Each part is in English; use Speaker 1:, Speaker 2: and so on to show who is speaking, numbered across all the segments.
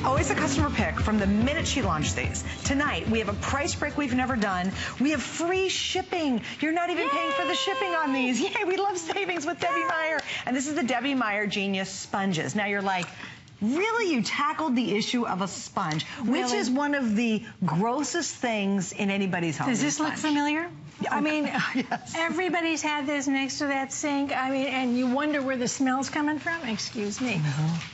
Speaker 1: Always a customer pick from the minute she launched these. Tonight, we have a price break we've never done. We have free shipping. You're not even paying for the shipping on these. Yay, we love savings with Debbie Meyer. And this is the Debbie Meyer Genius Sponges. Now you're like, really, you tackled the issue of a sponge, which is one of the grossest things in anybody's home.
Speaker 2: Does this look familiar? I mean,
Speaker 1: yes.
Speaker 2: Everybody's had this next to that sink. I mean, and you wonder where the smell's coming from. Excuse me.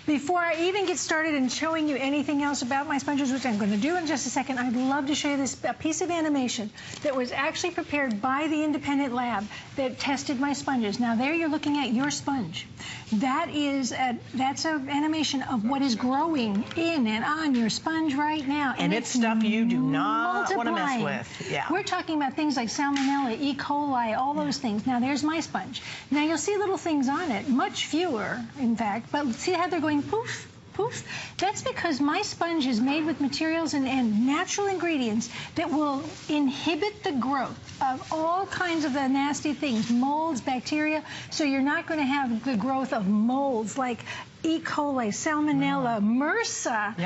Speaker 2: Before I even get started in showing you anything else about my sponges, which I'm going to do in just a second, I'd love to show you this a piece of animation that was actually prepared by the independent lab that tested my sponges. Now, there you're looking at your sponge. That's an animation of what is growing in and on your sponge right now.
Speaker 1: And it's stuff you do not want to mess with. Yeah.
Speaker 2: We're talking about things like Salmonella, E. coli, all those things. Now, there's my sponge. Now, you'll see little things on it, much fewer, in fact, but see how they're going poof, poof? That's because my sponge is made with materials and natural ingredients that will inhibit the growth of all kinds of the nasty things, molds, bacteria, so you're not going to have the growth of molds like E. coli, Salmonella, MRSA,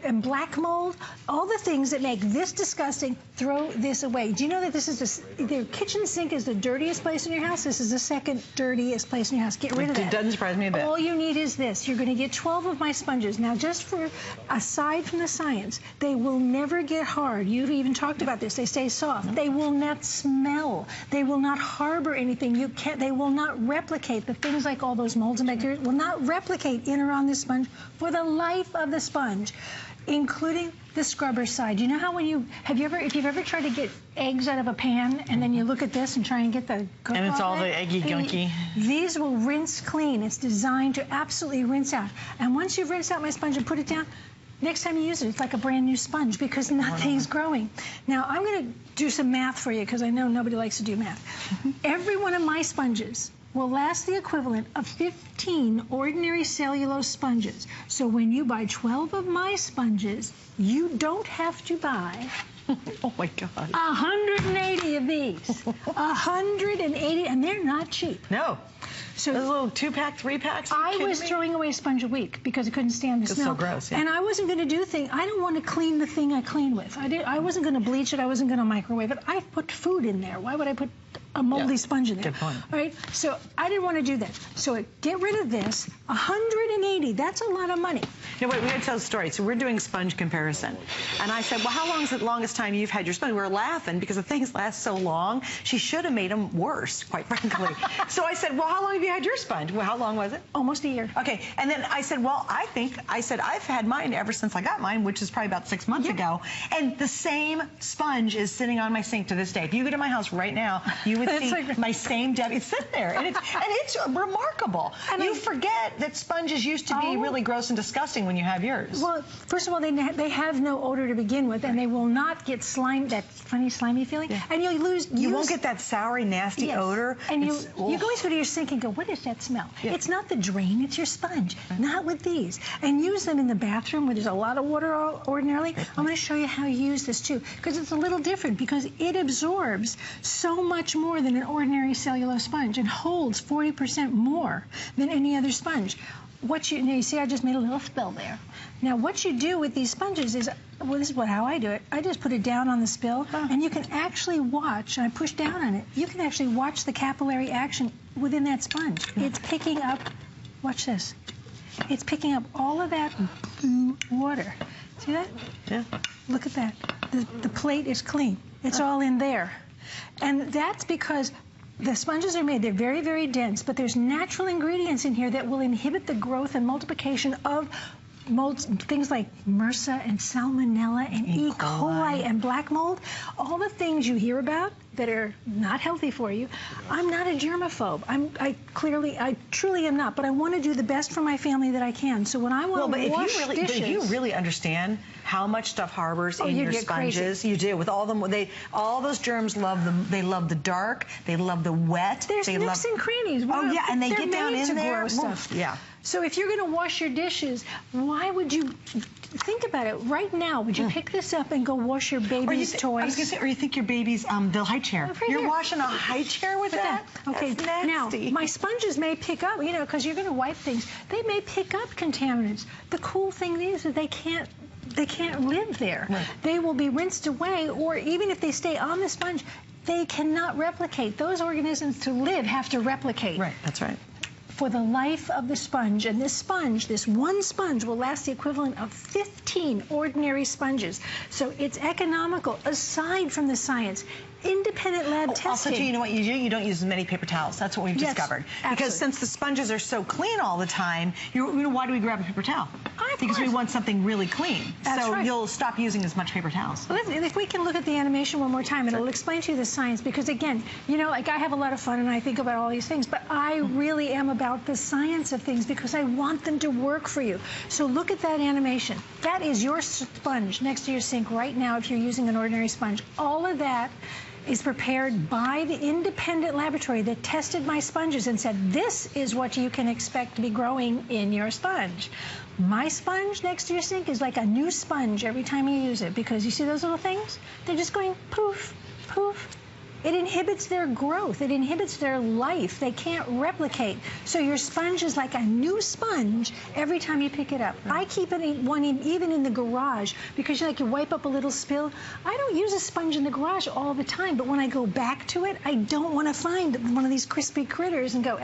Speaker 2: and black mold, all the things that make this disgusting, throw this away. Do you know that this is the kitchen sink is the dirtiest place in your house? This is the second dirtiest place in your house. Get rid of that.
Speaker 1: It doesn't surprise me a bit.
Speaker 2: All you need is this. You're going to get 12 of my sponges. Now, just for, aside from the science, they will never get hard. You've even talked about this. They stay soft. They will not smell. They will not harbor anything. They will not replicate the things like all those molds and bacteria will not replicate in or on this sponge for the life of the sponge, including the scrubber side. You know how when if you've ever tried to get eggs out of a pan and then you look at this and try and get the cook
Speaker 1: and it's all
Speaker 2: the
Speaker 1: eggy gunky.
Speaker 2: These will rinse clean. It's designed to absolutely rinse out. And once you've rinsed out my sponge and put it down, next time you use it, it's like a brand new sponge because nothing's growing. Now, I'm going to do some math for you because I know nobody likes to do math. Every one of my sponges will last the equivalent of 15 ordinary cellulose sponges. So when you buy 12 of my sponges, you don't have to buy
Speaker 1: oh my God.
Speaker 2: 180 of these. 180, and they're not cheap.
Speaker 1: No.
Speaker 2: So
Speaker 1: those little 2-pack, 3-packs.
Speaker 2: I was throwing away a sponge a week because I couldn't stand the smell.
Speaker 1: It's so gross. Yeah.
Speaker 2: And I wasn't going to do things. I don't want to clean the thing I clean with. I wasn't going to bleach it. I wasn't going to microwave it. I put food in there. Why would I put a moldy sponge in there?
Speaker 1: Good point.
Speaker 2: All right. So I didn't want to do that. So get rid of this. 180. That's a lot of money.
Speaker 1: You know what? We got to tell the story. So we're doing sponge comparison, and I said, "Well, how long is the longest time you've had your sponge?" We were laughing because the things last so long. She should have made them worse, quite frankly. So I said, "Well, how long have you had your sponge?" Well, how long was it?
Speaker 2: Almost a year.
Speaker 1: Okay. And then I said, "Well, I've had mine ever since I got mine, which is probably about 6 months ago, and the same sponge is sitting on my sink to this day. If you go to my house right now, you would see my same Debbie sitting there, and it's remarkable. And you forget that sponges used to be really gross and disgusting when you have yours.
Speaker 2: Well, first of all, they have no odor to begin with, and they will not get slime, that funny slimy feeling, and you won't
Speaker 1: get that soury, nasty odor.
Speaker 2: And you always go to your sink and go, what is that smell? It's not the drain, it's your sponge. Not with these. And use them in the bathroom where there's a lot of water ordinarily. I'm going to show you how you use this too, because it's a little different, because it absorbs so much more than an ordinary cellulose sponge and holds 40% more than any other sponge. You see, I just made a little spill there. Now, what you do with these sponges is, well, this is how I do it. I just put it down on the spill, and you can actually watch, and I push down on it, you can actually watch the capillary action within that sponge. It's picking up, watch this, it's picking up all of that water. See that?
Speaker 1: Yeah.
Speaker 2: Look at that. The plate is clean. It's all in there. And that's because the sponges are made, they're very, very dense, but there's natural ingredients in here that will inhibit the growth and multiplication of molds, things like MRSA and Salmonella and E. coli and black mold, all the things you hear about that are not healthy for you. I'm not a germaphobe. I truly am not, but I want to do the best for my family that I can. So when I want to wash dishes...
Speaker 1: But if you really understand how much stuff harbors in your sponges,
Speaker 2: crazy.
Speaker 1: You do. With all them, all those germs love them. They love the dark. They love the wet.
Speaker 2: There's nooks and crannies.
Speaker 1: Oh yeah, and they get down in there.
Speaker 2: Stuff.
Speaker 1: Yeah.
Speaker 2: So if you're going to wash your dishes, why would you think about it. Right now, would you pick this up and go wash your baby's toys?
Speaker 1: I was going to say, or you think your baby's the high chair. You're washing a high chair with that?
Speaker 2: Okay,
Speaker 1: that's nasty.
Speaker 2: Now, my sponges may pick up, because you're going to wipe things. They may pick up contaminants. The cool thing is that they can't live there.
Speaker 1: Right.
Speaker 2: They will be rinsed away, or even if they stay on the sponge, they cannot replicate. Those organisms to live have to replicate.
Speaker 1: Right, that's right.
Speaker 2: For the life of the sponge. And this one sponge will last the equivalent of 15 ordinary sponges. So it's economical, aside from the science. Independent lab testing.
Speaker 1: Also, too, you know what you do? You don't use as many paper towels. That's what we've discovered.
Speaker 2: Absolutely.
Speaker 1: Because since the sponges are so clean all the time, why do we grab a paper towel? Because we want something really clean.
Speaker 2: That's right.
Speaker 1: You'll stop using as much paper towels.
Speaker 2: Well, if we can look at the animation one more time, it'll explain to you the science. Because again, like I have a lot of fun and I think about all these things, but I really am about the science of things because I want them to work for you. So look at that animation. That is your sponge next to your sink right now if you're using an ordinary sponge. All of that is prepared by the independent laboratory that tested my sponges and said, this is what you can expect to be growing in your sponge. My sponge next to your sink is like a new sponge every time you use it, because you see those little things? They're just going poof, poof. It inhibits their growth. It inhibits their life. They can't replicate. So your sponge is like a new sponge every time you pick it up. I keep one even in the garage because you wipe up a little spill. I don't use a sponge in the garage all the time, but when I go back to it, I don't want to find one of these crispy critters and go,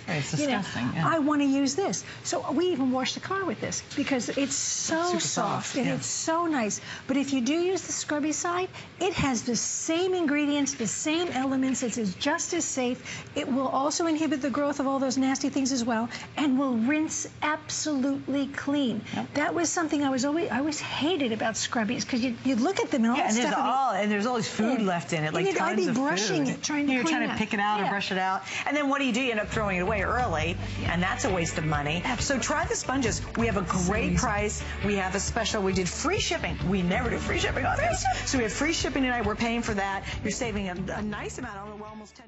Speaker 1: it's disgusting.
Speaker 2: I want to use this. So we even wash the car with this because it's so soft and it's so nice. But if you do use the scrubby side, it has the same ingredients, the same elements. It is just as safe. It will also inhibit the growth of all those nasty things as well, and will rinse absolutely clean. Yep. That was something I always hated about scrubbies, because you look at them and all that stuff.
Speaker 1: And there's always food left in it, like tons
Speaker 2: I'd be
Speaker 1: of
Speaker 2: brushing
Speaker 1: food.
Speaker 2: it, trying to
Speaker 1: You're trying to pick it out or brush it out, and then what do? You end up throwing it away early, and that's a waste of money.
Speaker 2: Absolutely.
Speaker 1: So try the sponges. We have a great price. We have a special. We did free shipping. We never do free shipping on this. So we have free shipping tonight. We're paying for that. You're saving a nice amount. I don't know, we're almost 10.